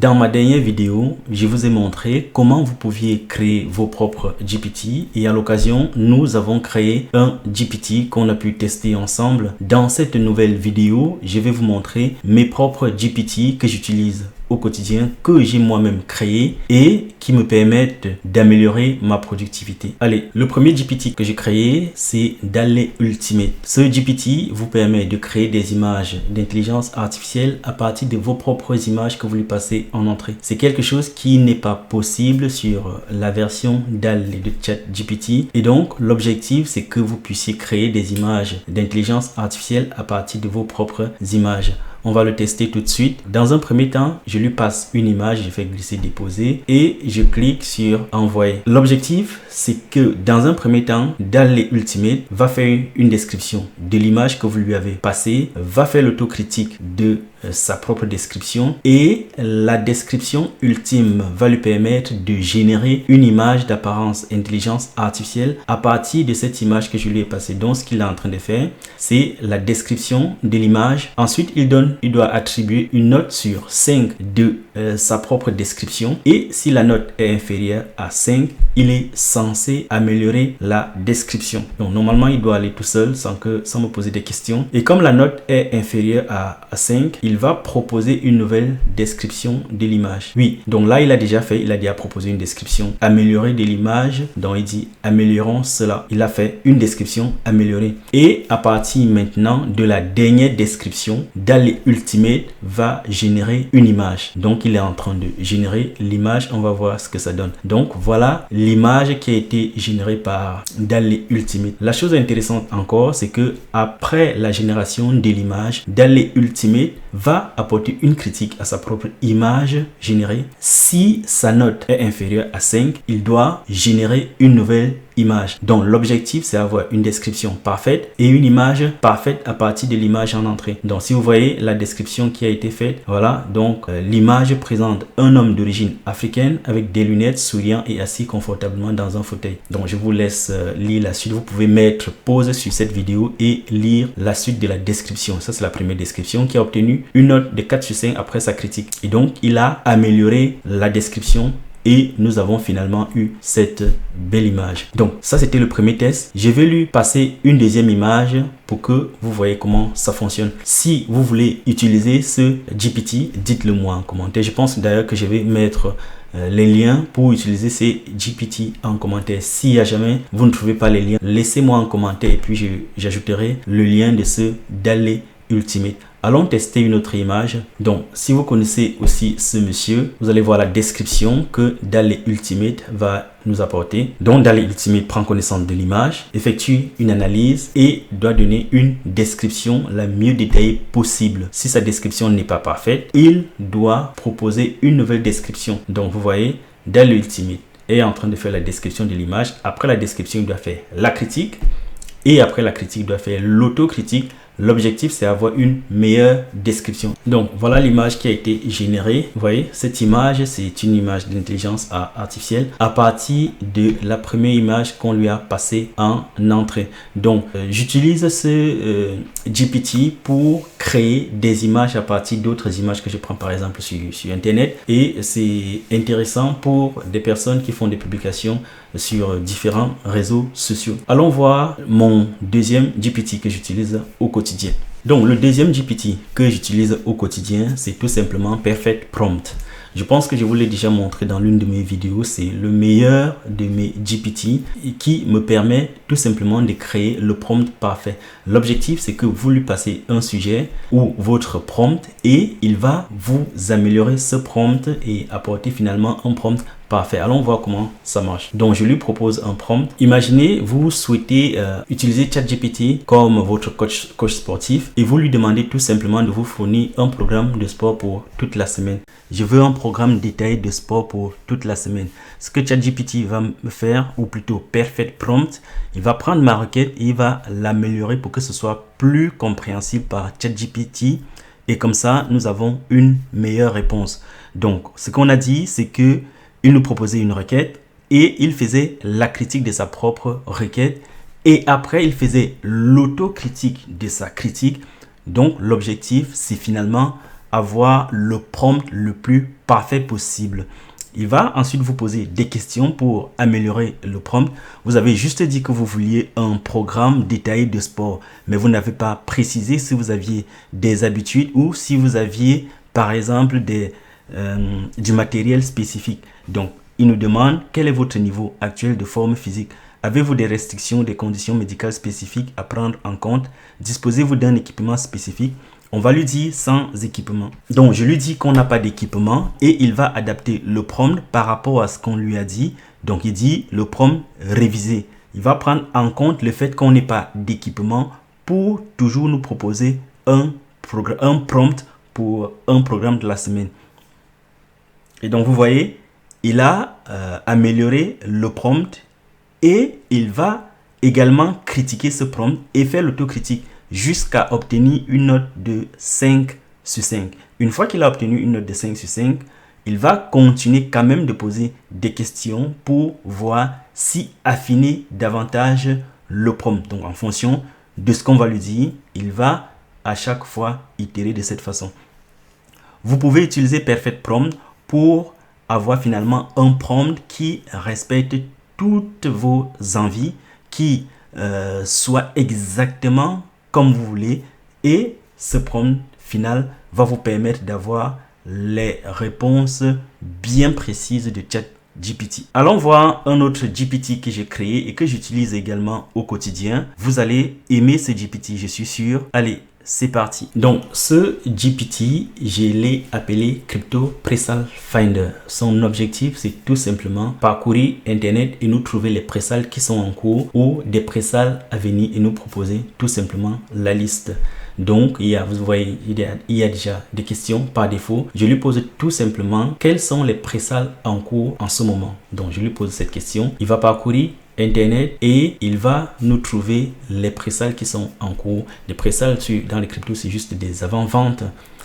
Dans ma dernière vidéo, je vous ai montré comment vous pouviez créer vos propres GPT et à l'occasion, nous avons créé un GPT qu'on a pu tester ensemble. Dans cette nouvelle vidéo, je vais vous montrer mes propres GPT que j'utilise au quotidien, que j'ai moi-même créé et qui me permettent d'améliorer ma productivité. Allez, le premier GPT que j'ai créé, c'est DALL-E Ultimate. Ce GPT vous permet de créer des images d'intelligence artificielle à partir de vos propres images que vous lui passez en entrée. C'est quelque chose qui n'est pas possible sur la version DALL-E de ChatGPT et donc l'objectif c'est que vous puissiez créer des images d'intelligence artificielle à partir de vos propres images. On va le tester tout de suite. Dans un premier temps, je lui passe une image, je fais glisser, déposer et je clique sur envoyer. L'objectif, c'est que dans un premier temps, DALL-E Ultimate va faire une description de l'image que vous lui avez passée, va faire l'autocritique de sa propre description et la description ultime va lui permettre de générer une image d'apparence intelligence artificielle à partir de cette image que je lui ai passée. Donc ce qu'il est en train de faire, c'est la description de l'image. Ensuite, il doit attribuer une note sur 5 de sa propre description et si la note est inférieure à 5, il est censé améliorer la description. Donc normalement, il doit aller tout seul sans me poser des questions. Et comme la note est inférieure à 5, il va proposer une nouvelle description de l'image. Oui, donc là, il a déjà proposé une description améliorée de l'image. Donc, il dit améliorons cela. Il a fait une description améliorée. Et à partir maintenant de la dernière description, DALL-E Ultimate va générer une image. Donc, il est en train de générer l'image. On va voir ce que ça donne. Donc, voilà l'image qui a été générée par DALL-E Ultimate. La chose intéressante encore, c'est que après la génération de l'image, DALL-E Ultimate va apporter une critique à sa propre image générée. Si sa note est inférieure à 5, il doit générer une nouvelle image. Donc l'objectif c'est avoir une description parfaite et une image parfaite à partir de l'image en entrée. Donc si vous voyez la description qui a été faite, voilà, donc l'image présente un homme d'origine africaine avec des lunettes, souriant et assis confortablement dans un fauteuil. Donc je vous laisse lire la suite. Vous pouvez mettre pause sur cette vidéo et lire la suite de la description. Ça c'est la première description qui a obtenu une note de 4 sur 5 après sa critique. Et donc il a amélioré la description et nous avons finalement eu cette belle image. Donc ça c'était le premier test. Je vais lui passer une deuxième image pour que vous voyez comment ça fonctionne. Si vous voulez utiliser ce GPT, dites-le moi en commentaire. Je pense d'ailleurs que je vais mettre les liens pour utiliser ces GPT en commentaire. Si à jamais vous ne trouvez pas les liens, laissez-moi en commentaire et puis j'ajouterai le lien de ce DALL-E Ultimate. Allons tester une autre image. Donc, si vous connaissez aussi ce monsieur, vous allez voir la description que DALL-E Ultimate va nous apporter. Donc, DALL-E Ultimate prend connaissance de l'image, effectue une analyse et doit donner une description la mieux détaillée possible. Si sa description n'est pas parfaite, il doit proposer une nouvelle description. Donc, vous voyez, DALL-E Ultimate est en train de faire la description de l'image. Après la description, il doit faire la critique. Et après la critique, il doit faire l'autocritique. L'objectif, c'est avoir une meilleure description. Donc, voilà l'image qui a été générée. Vous voyez, cette image, c'est une image d'intelligence artificielle à partir de la première image qu'on lui a passée en entrée. Donc, j'utilise ce GPT pour créer des images à partir d'autres images que je prends par exemple sur Internet. Et c'est intéressant pour des personnes qui font des publications sur différents réseaux sociaux. Allons voir mon deuxième GPT que j'utilise au quotidien. Donc le deuxième GPT que j'utilise au quotidien, c'est tout simplement Perfect Prompt. Je pense que je vous l'ai déjà montré dans l'une de mes vidéos. C'est le meilleur de mes GPT qui me permet tout simplement de créer le prompt parfait. L'objectif, c'est que vous lui passez un sujet ou votre prompt et il va vous améliorer ce prompt et apporter finalement un prompt parfait. Allons voir comment ça marche. Donc, je lui propose un prompt. Imaginez, vous souhaitez utiliser ChatGPT comme votre coach sportif et vous lui demandez tout simplement de vous fournir un programme de sport pour toute la semaine. Je veux un programme détaillé de sport pour toute la semaine. Ce que ChatGPT va me faire, ou plutôt Perfect Prompt, il va prendre ma requête et il va l'améliorer pour que ce soit plus compréhensible par ChatGPT. Et comme ça, nous avons une meilleure réponse. Donc, ce qu'on a dit, c'est que il nous proposait une requête et il faisait la critique de sa propre requête et après il faisait l'autocritique de sa critique. Donc l'objectif c'est finalement avoir le prompt le plus parfait possible. Il va ensuite vous poser des questions pour améliorer le prompt. Vous avez juste dit que vous vouliez un programme détaillé de sport, mais vous n'avez pas précisé si vous aviez des habitudes ou si vous aviez, par exemple, du matériel spécifique. Donc, il nous demande quel est votre niveau actuel de forme physique. Avez-vous des restrictions, des conditions médicales spécifiques à prendre en compte? Disposez-vous d'un équipement spécifique? On va lui dire sans équipement. Donc, je lui dis qu'on n'a pas d'équipement et il va adapter le prompt par rapport à ce qu'on lui a dit. Donc, il dit le prompt révisé. Il va prendre en compte le fait qu'on n'ait pas d'équipement pour toujours nous proposer un prompt pour un programme de la semaine. Et donc, vous voyez, il a amélioré le prompt et il va également critiquer ce prompt et faire l'autocritique jusqu'à obtenir une note de 5 sur 5. Une fois qu'il a obtenu une note de 5 sur 5, il va continuer quand même de poser des questions pour voir si affiner davantage le prompt. Donc, en fonction de ce qu'on va lui dire, il va à chaque fois itérer de cette façon. Vous pouvez utiliser Perfect Prompt pour avoir finalement un prompt qui respecte toutes vos envies, qui soit exactement comme vous voulez, et ce prompt final va vous permettre d'avoir les réponses bien précises de ChatGPT. Allons voir un autre GPT que j'ai créé et que j'utilise également au quotidien. Vous allez aimer ce GPT, je suis sûr. Allez, c'est parti. Donc, ce GPT, je l'ai appelé Crypto Presale Finder. Son objectif, c'est tout simplement parcourir Internet et nous trouver les presales qui sont en cours ou des presales à venir et nous proposer tout simplement la liste. Donc, vous voyez, il y a déjà des questions par défaut. Je lui pose tout simplement quels sont les presales en cours en ce moment. Donc, je lui pose cette question. Il va parcourir Internet et il va nous trouver les presales qui sont en cours. Les presales dans les cryptos, c'est juste des avant-ventes.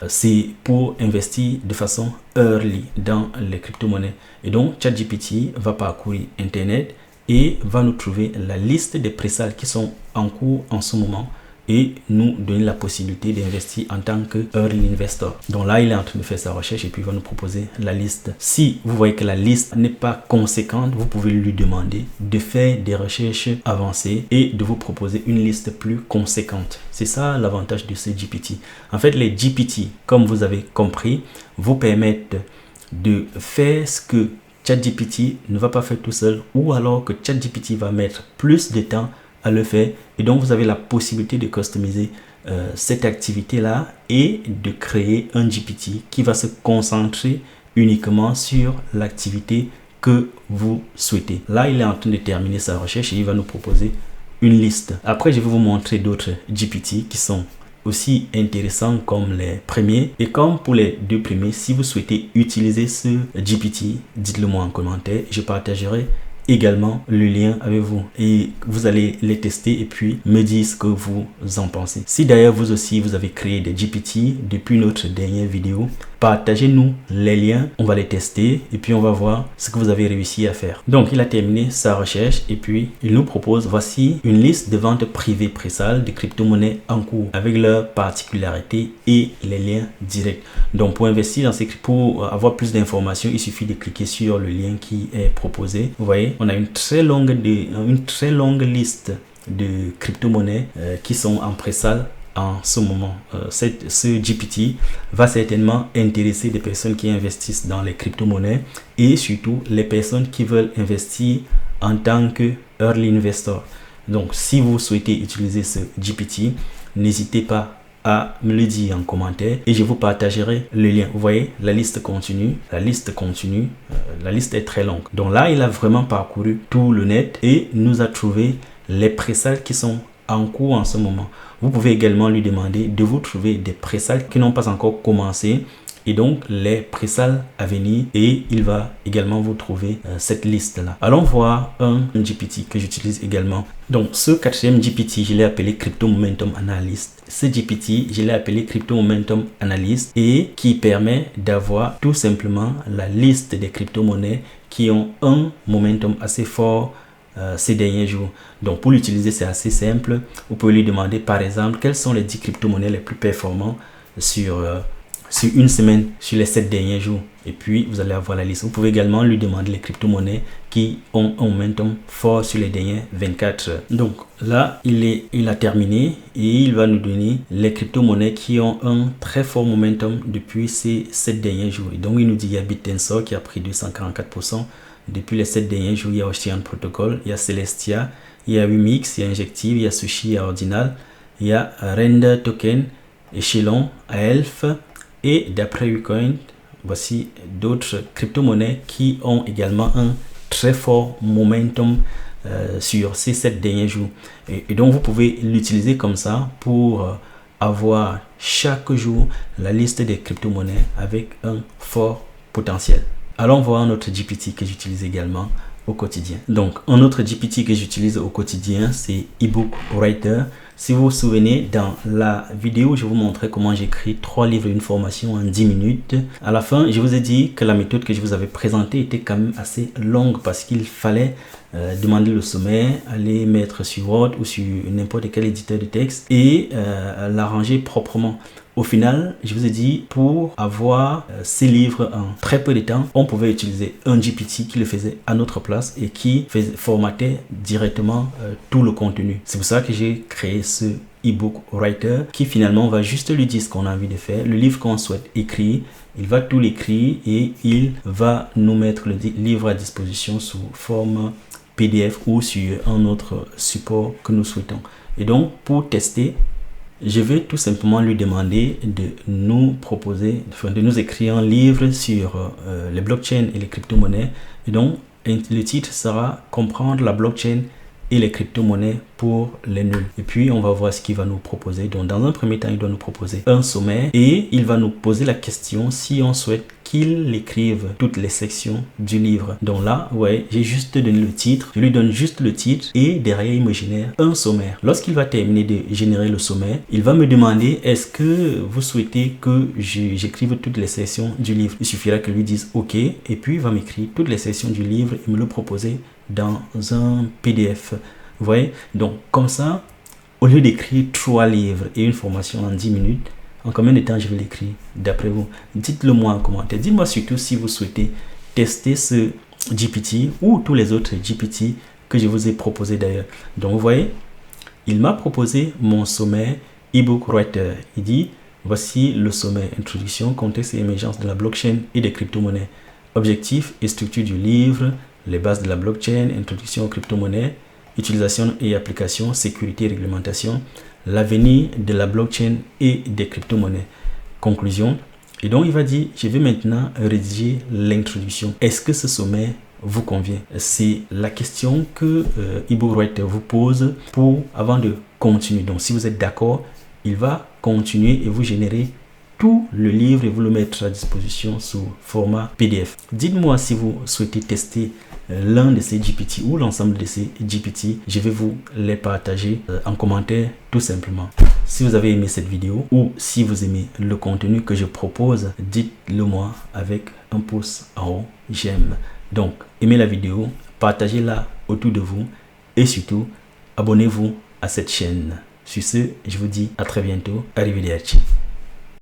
C'est pour investir de façon early dans les crypto-monnaies. Et donc, ChatGPT va parcourir Internet et va nous trouver la liste des presales qui sont en cours en ce moment et nous donner la possibilité d'investir en tant que early investor. Donc là, il est en train de faire sa recherche et puis il va nous proposer la liste. Si vous voyez que la liste n'est pas conséquente, vous pouvez lui demander de faire des recherches avancées et de vous proposer une liste plus conséquente. C'est ça l'avantage de ce GPT. En fait, les GPT, comme vous avez compris, vous permettent de faire ce que ChatGPT ne va pas faire tout seul ou alors que ChatGPT va mettre plus de temps à le faire, et donc vous avez la possibilité de customiser cette activité là et de créer un GPT qui va se concentrer uniquement sur l'activité que vous souhaitez. Là, il est en train de terminer sa recherche et il va nous proposer une liste. Après, je vais vous montrer d'autres GPT qui sont aussi intéressants comme les premiers. Et comme pour les deux premiers, si vous souhaitez utiliser ce GPT, dites-le moi en commentaire. Je partagerai également le lien avec vous et vous allez les tester et puis me dire ce que vous en pensez. Si d'ailleurs vous aussi vous avez créé des GPT depuis notre dernière vidéo, partagez-nous les liens, on va les tester et puis on va voir ce que vous avez réussi à faire. Donc il a terminé sa recherche et puis il nous propose, voici une liste de ventes privées presales de crypto-monnaies en cours avec leurs particularités et les liens directs. Donc pour investir dans ces pour avoir plus d'informations, il suffit de cliquer sur le lien qui est proposé. Vous voyez, on a une très longue liste de crypto-monnaies qui sont en presale en ce moment. Ce GPT va certainement intéresser des personnes qui investissent dans les crypto-monnaies et surtout les personnes qui veulent investir en tant que early investor. Donc si vous souhaitez utiliser ce GPT, n'hésitez pas à me le dire en commentaire et je vous partagerai le lien. Vous voyez, la liste continue, la liste est très longue. Donc là, il a vraiment parcouru tout le net et nous a trouvé les presales qui sont en cours en ce moment. Vous pouvez également lui demander de vous trouver des presales qui n'ont pas encore commencé et donc les presales à venir et il va également vous trouver cette liste là. Allons voir un GPT que j'utilise également. Donc ce quatrième GPT, je l'ai appelé Crypto Momentum Analyst. Ce GPT, je l'ai appelé Crypto Momentum Analyst et qui permet d'avoir tout simplement la liste des crypto-monnaies qui ont un momentum assez fort ces derniers jours. Donc pour l'utiliser, c'est assez simple. Vous pouvez lui demander par exemple quelles sont les 10 crypto-monnaies les plus performantes sur sur une semaine, sur les 7 derniers jours. Et puis, vous allez avoir la liste. Vous pouvez également lui demander les crypto-monnaies qui ont un momentum fort sur les dernières 24 heures. Donc là, il a terminé et il va nous donner les crypto-monnaies qui ont un très fort momentum depuis ces 7 derniers jours. Et donc, il nous dit qu'il y a BitTensor qui a pris 244%. Depuis les 7 derniers jours, il y a Ocean Protocol, il y a Celestia, il y a Remix, il y a Injective, il y a Sushi, il y a Ordinal, il y a Render Token, Echelon, Elf et d'après Ucoin, voici d'autres crypto-monnaies qui ont également un très fort momentum sur ces 7 derniers jours. Et donc, vous pouvez l'utiliser comme ça pour avoir chaque jour la liste des crypto-monnaies avec un fort potentiel. Allons voir un autre GPT que j'utilise également au quotidien. Donc, un autre GPT que j'utilise au quotidien, c'est eBook Writer. Si vous vous souvenez, dans la vidéo, je vous montrais comment j'écris 3 livres et une formation en 10 minutes. À la fin, je vous ai dit que la méthode que je vous avais présentée était quand même assez longue parce qu'il fallait demander le sommaire, aller mettre sur Word ou sur n'importe quel éditeur de texte et l'arranger proprement. Au final, je vous ai dit, pour avoir ces livres en très peu de temps, on pouvait utiliser un GPT qui le faisait à notre place et qui formatait directement tout le contenu. C'est pour ça que j'ai créé ce eBook Writer qui finalement va juste lui dire ce qu'on a envie de faire, le livre qu'on souhaite écrire. Il va tout l'écrire et il va nous mettre le livre à disposition sous forme PDF ou sur un autre support que nous souhaitons. Et donc, pour tester, je vais tout simplement lui demander de nous proposer, de nous écrire un livre sur les blockchains et les crypto-monnaies. Et donc, le titre sera « Comprendre la blockchain et les crypto-monnaies pour les nuls ». Et puis, on va voir ce qu'il va nous proposer. Donc, dans un premier temps, il doit nous proposer un sommaire et il va nous poser la question si on souhaite qu'il écrive toutes les sections du livre. Donc là, ouais, j'ai juste donné le titre. Je lui donne juste le titre et derrière, il me génère un sommaire. Lorsqu'il va terminer de générer le sommaire, il va me demander est-ce que vous souhaitez que j'écrive toutes les sections du livre. Il suffira que lui dise OK et puis il va m'écrire toutes les sections du livre et me le proposer dans un PDF. Vous voyez? Donc comme ça, au lieu d'écrire 3 livres et une formation en 10 minutes, en combien de temps je vais l'écrire d'après vous? Dites-le moi en commentaire. Dites-moi surtout si vous souhaitez tester ce GPT ou tous les autres GPT que je vous ai proposé d'ailleurs. Donc vous voyez, il m'a proposé mon sommaire eBook Writer. Il dit, voici le sommaire, introduction, contexte et émergence de la blockchain et des crypto-monnaies. Objectif et structure du livre, les bases de la blockchain, introduction aux crypto-monnaies, utilisation et application, sécurité et réglementation, l'avenir de la blockchain et des crypto-monnaies. Conclusion. Et donc, il va dire, je vais maintenant rédiger l'introduction. Est-ce que ce sommaire vous convient? C'est la question que eBook Writer vous pose avant de continuer. Donc, si vous êtes d'accord, il va continuer et vous générer tout le livre et vous le mettre à disposition sous format PDF. Dites-moi si vous souhaitez tester l'un de ces GPT ou l'ensemble de ces GPT. Je vais vous les partager en commentaire tout simplement. Si vous avez aimé cette vidéo ou si vous aimez le contenu que je propose, dites-le moi avec un pouce en haut, j'aime. Donc, aimez la vidéo, partagez-la autour de vous et surtout, abonnez-vous à cette chaîne. Sur ce, je vous dis à très bientôt. Arrivederci.